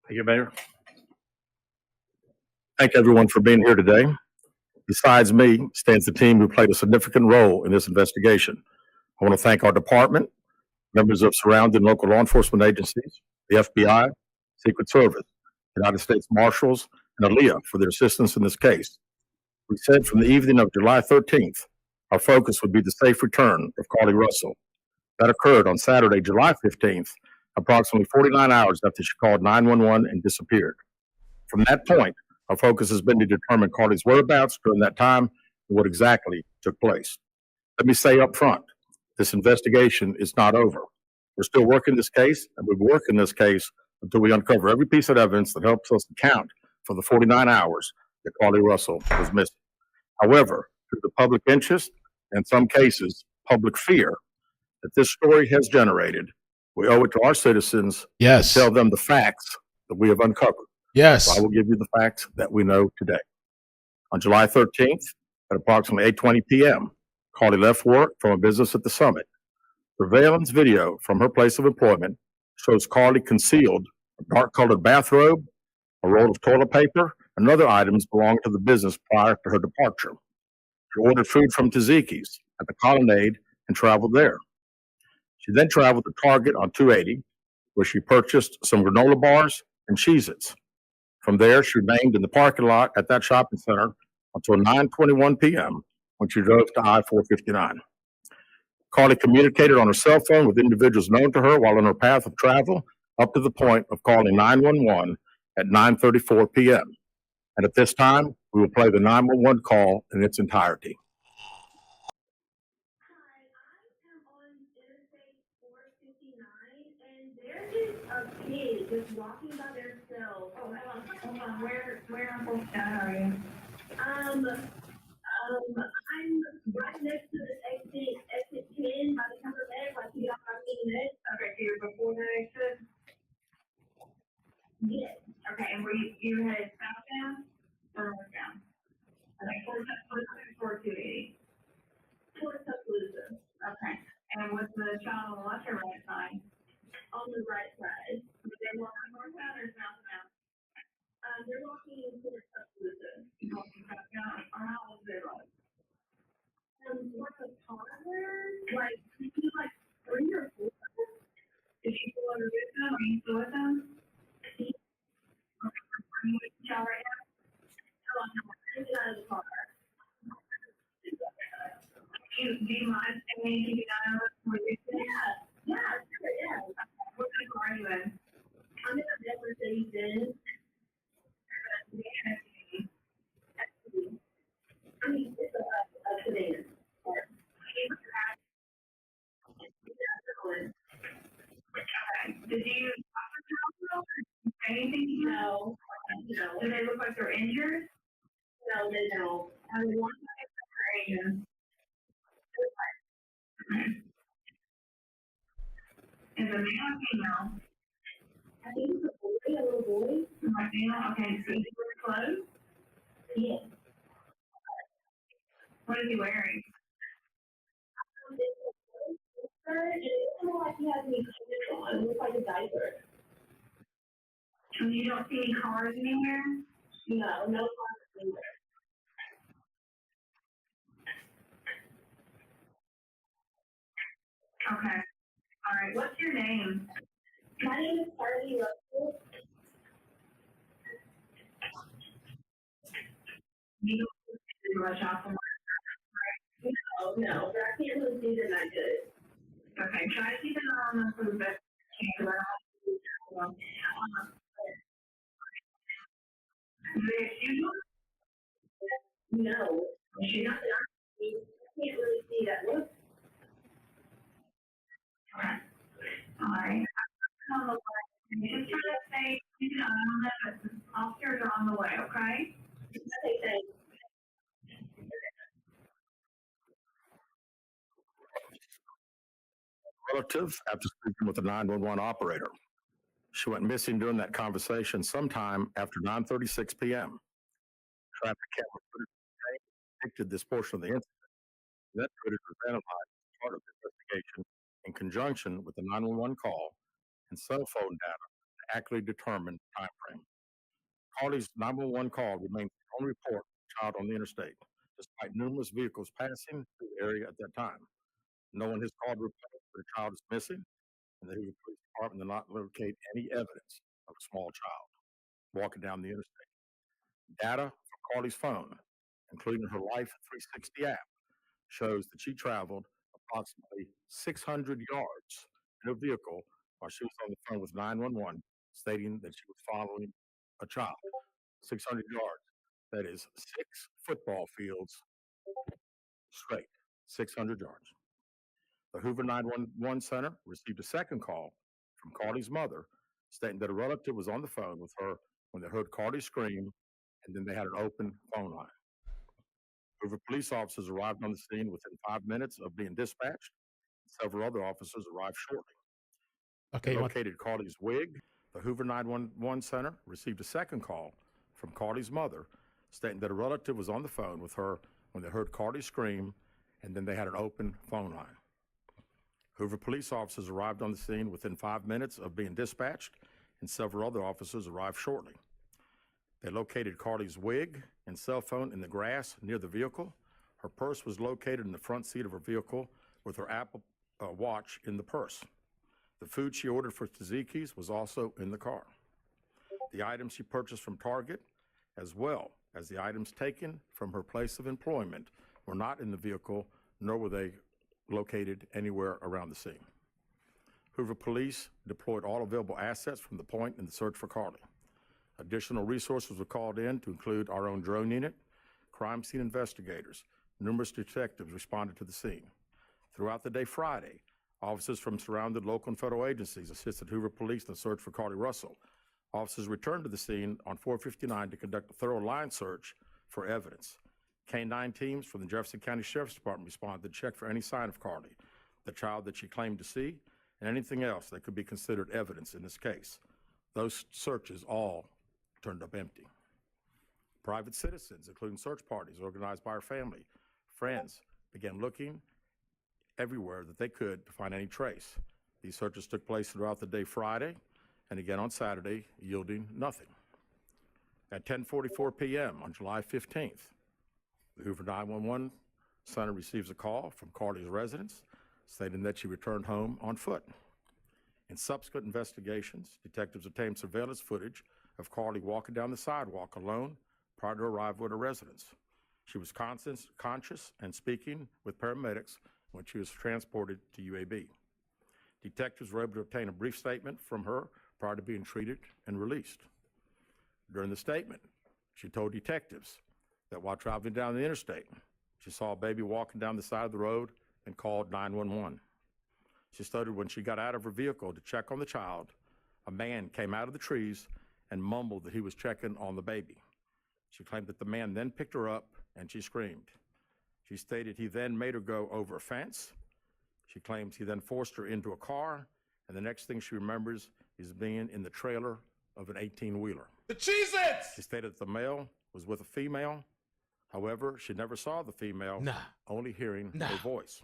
Thank you, Mayor. Thank everyone for being here today. Besides me stands the team who played a significant role in this investigation. I want to thank our department, members of surrounding local law enforcement agencies, the FBI, Secret Service, United States Marshals, and ALEA for their assistance in this case. We said from the evening of July 13th, our focus would be the safe return of Carlee Russell. That occurred on Saturday, July 15th, approximately 49 hours after she called 911 and disappeared. From that point, our focus has been to determine Carlee's whereabouts during that time and what exactly took place. Let me say up front, this investigation is not over. We're still working this case, and we'll be working this case until we uncover every piece of evidence that helps us account for the 49 hours that Carlee Russell was missing. However, through the public interest, and in some cases, public fear that this story has generated, we owe it to our citizens to Yes. tell them the facts that we have uncovered. Yes. So I will give you the facts that we know today. On July 13th, at approximately 8:20 p.m., Carlee left work from a business at the Summit. Surveillance video from her place of employment shows Carlee concealed a dark-colored bathrobe, a roll of toilet paper, and other items belonging to the business prior to her departure. She ordered food from Tzatziki's at the Colonnade and traveled there. She then traveled to Target on 280, where she purchased some granola bars and Cheez-Its. From there, she remained in the parking lot at that shopping center until 9:21 p.m. when she drove to I-459. Carlee communicated on her cell phone with individuals known to her while on her path of travel up to the point of calling 911 at 9:34 p.m. And at this time, we will play the 911 call in its entirety. Kid just walking by themselves. Oh, hold on. Where are you? I'm right next to the exit 10 by the cover bag, like you got my meeting. Okay, so you're before that exit? Yes. Okay, and were you headed southbound or northbound? Okay, towards 280. Towards Tuscaloosa. Okay, and was the child on the left or right side? On the right side. They're walking northbound or southbound? They're walking towards Tuscaloosa. Walking southbound. Or how old is their like? Like a toddler? Like, maybe like 3 or 4? Is she still under with them? Are you still with them? Okay. Are you with the child right now? No, I'm not. I'm out of the car. Do you mind staying keeping an eye on us for you? Yeah, sure, yeah. What kind of car are you in? I'm in a Mercedes-Benz. I mean, it's a sedan. Did you talk to the hospital or say anything? No. No. Do they look like they're injured? No, they don't. I mean, one time it's Asian. Is it male or female? I think it's a little boy. My female? Okay, so is he wearing clothes? Yes. What is he wearing? It looks like he has any clothes on. It looks like a diaper. And you don't see any cars anywhere? No, no cars anywhere. Okay. All right. What's your name? My name is Carlee Russell. You don't do much off of work, right? No, but I can't really see that not good. Okay, try to keep an eye on them for the best you can. Do they excuse you? No, she's not that I can't really see that look. Okay. All right. On the way. Just try to stay, keep an eye on them, but the officers are on the way, okay? Okay, thanks. Relative, after speaking with the 911 operator, she went missing during that conversation sometime after 9:36 p.m. Traffic camera footage depicted this portion of the incident. That footage was analyzed as part of the investigation in conjunction with the 911 call and cell phone data to accurately determine time frame. Carlee's 911 call remains the only report of a child on the interstate, despite numerous vehicles passing through the area at that time. No one has called to report that a child is missing, and the Hoover Police Department did not locate any evidence of a small child walking down the interstate. Data from Carlee's phone, including her Life 360 app, shows that she traveled approximately 600 yards in a vehicle while she was on the phone with 911, stating that she was following a child. 600 yards. That is 6 football fields straight, 600 yards. The Hoover 911 Center received a second call from Carlee's mother stating that a relative was on the phone with her when they heard Carlee scream, and then they had an open phone line. Hoover police officers arrived on the scene within 5 minutes of being dispatched. Several other officers arrived shortly. Okay, They located Carlee's wig. The Hoover 911 Center received a second call from Carlee's mother stating that a relative was on the phone with her when they heard Carlee scream, and then they had an open phone line. Hoover police officers arrived on the scene within 5 minutes of being dispatched, and several other officers arrived shortly. They located Carlee's wig and cell phone in the grass near the vehicle. Her purse was located in the front seat of her vehicle with her Apple Watch in the purse. The food she ordered for Tzatziki's was also in the car. The items she purchased from Target, as well as the items taken from her place of employment, were not in the vehicle, nor were they located anywhere around the scene. Hoover police deployed all available assets from the point in the search for Carlee. Additional resources were called in to include our own drone unit, crime scene investigators. Numerous detectives responded to the scene. Throughout the day Friday, officers from surrounding local and federal agencies assisted Hoover police in the search for Carlee Russell. Officers returned to the scene on 459 to conduct a thorough line search for evidence. K-9 teams from the Jefferson County Sheriff's Department responded to check for any sign of Carlee, the child that she claimed to see, and anything else that could be considered evidence in this case. Those searches all turned up empty. Private citizens, including search parties organized by her family, friends, began looking everywhere that they could to find any trace. These searches took place throughout the day Friday and again on Saturday, yielding nothing. At 10:44 p.m. on July 15th, the Hoover 911 Center receives a call from Carlee's residence stating that she returned home on foot. In subsequent investigations, detectives obtained surveillance footage of Carlee walking down the sidewalk alone prior to her arrival at her residence. She was conscious and speaking with paramedics when she was transported to UAB. Detectives were able to obtain a brief statement from her prior to being treated and released. During the statement, she told detectives that while traveling down the interstate, she saw a baby walking down the side of the road and called 911. She stated when she got out of her vehicle to check on the child, a man came out of the trees and mumbled that he was checking on the baby. She claimed that the man then picked her up and she screamed. She stated he then made her go over a fence. She claims he then forced her into a car, and the next thing she remembers is being in the trailer of an 18-wheeler. The Cheez-Its! She stated that the male was with a female. However, she never saw the female, only hearing her voice.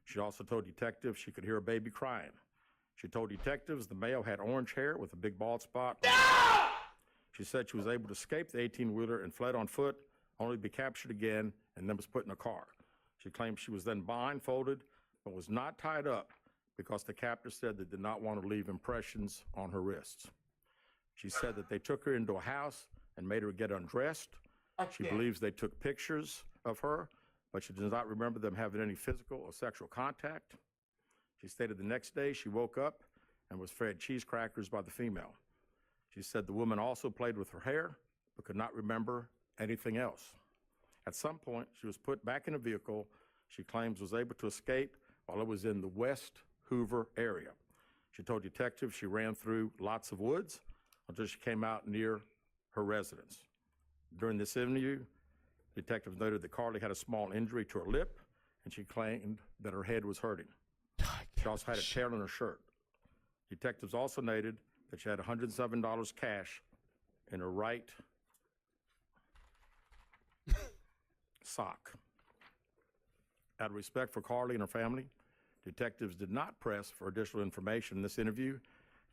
She also told detectives she could hear a baby crying. She told detectives the male had orange hair with a big bald spot. She said she was able to escape the 18-wheeler and fled on foot, only to be captured again and then was put in a car. She claimed she was then blindfolded but was not tied up because the captor said they did not want to leave impressions on her wrists. She said that they took her into a house and made her get undressed. She believes they took pictures of her, but she does not remember them having any physical or sexual contact. She stated the next day she woke up and was fed cheese crackers by the female. She said the woman also played with her hair, but could not remember anything else. At some point, she was put back in a vehicle she claims was able to escape while it was in the West Hoover area. She told detectives she ran through lots of woods until she came out near her residence. During this interview, detectives noted that Carlee had a small injury to her lip, and she claimed that her head was hurting. She also had a tear in her shirt. Detectives also noted that she had $107 cash in her right sock. Out of respect for Carlee and her family, detectives did not press for additional information in this interview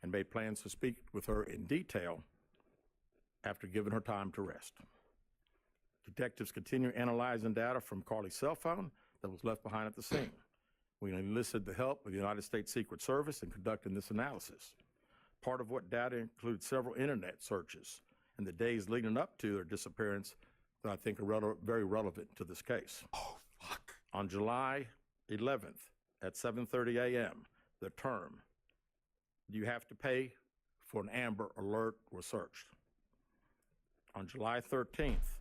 and made plans to speak with her in detail after giving her time to rest. Detectives continue analyzing data from Carlee's cell phone that was left behind at the scene. We enlisted the help of the United States Secret Service in conducting this analysis. Part of what data includes several internet searches in the days leading up to their disappearance that I think are very relevant to this case. Oh, fuck. On July 11th at 7:30 a.m., the term, "Do you have to pay for an Amber Alert?" was searched. On July 13th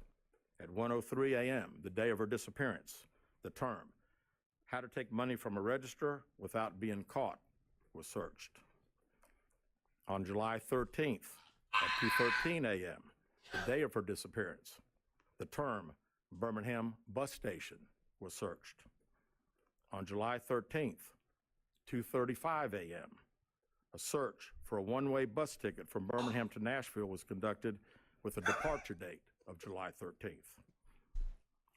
at 1:03 a.m., the day of her disappearance, the term, "How to take money from a register without being caught?" was searched. On July 13th at 2:13 a.m., the day of her disappearance, the term Birmingham bus station was searched. On July 13th, 2:35 a.m., a search for a one-way bus ticket from Birmingham to Nashville was conducted with a departure date of July 13th.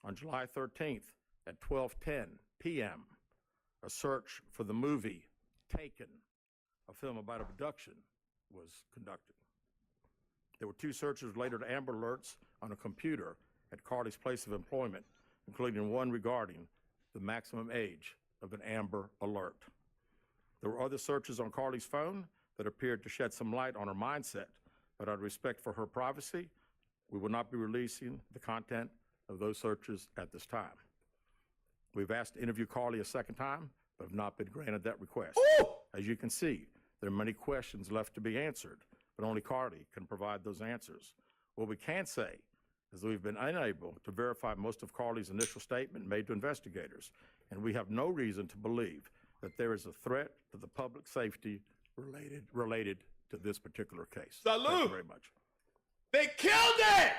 On July 13th at 12:10 p.m., a search for the movie Taken, a film about abduction, was conducted. There were 2 searches related to Amber Alerts on a computer at Carlee's place of employment, including one regarding the maximum age of an Amber Alert. There were other searches on Carlee's phone that appeared to shed some light on her mindset, but out of respect for her privacy, we will not be releasing the content of those searches at this time. We've asked to interview Carlee a second time, but have not been granted that request. Ooh! As you can see, there are many questions left to be answered, but only Carlee can provide those answers. What we can say is that we've been unable to verify most of Carlee's initial statement made to investigators, and we have no reason to believe that there is a threat to the public safety related to this particular case. Salute! Thank you very much. They killed it!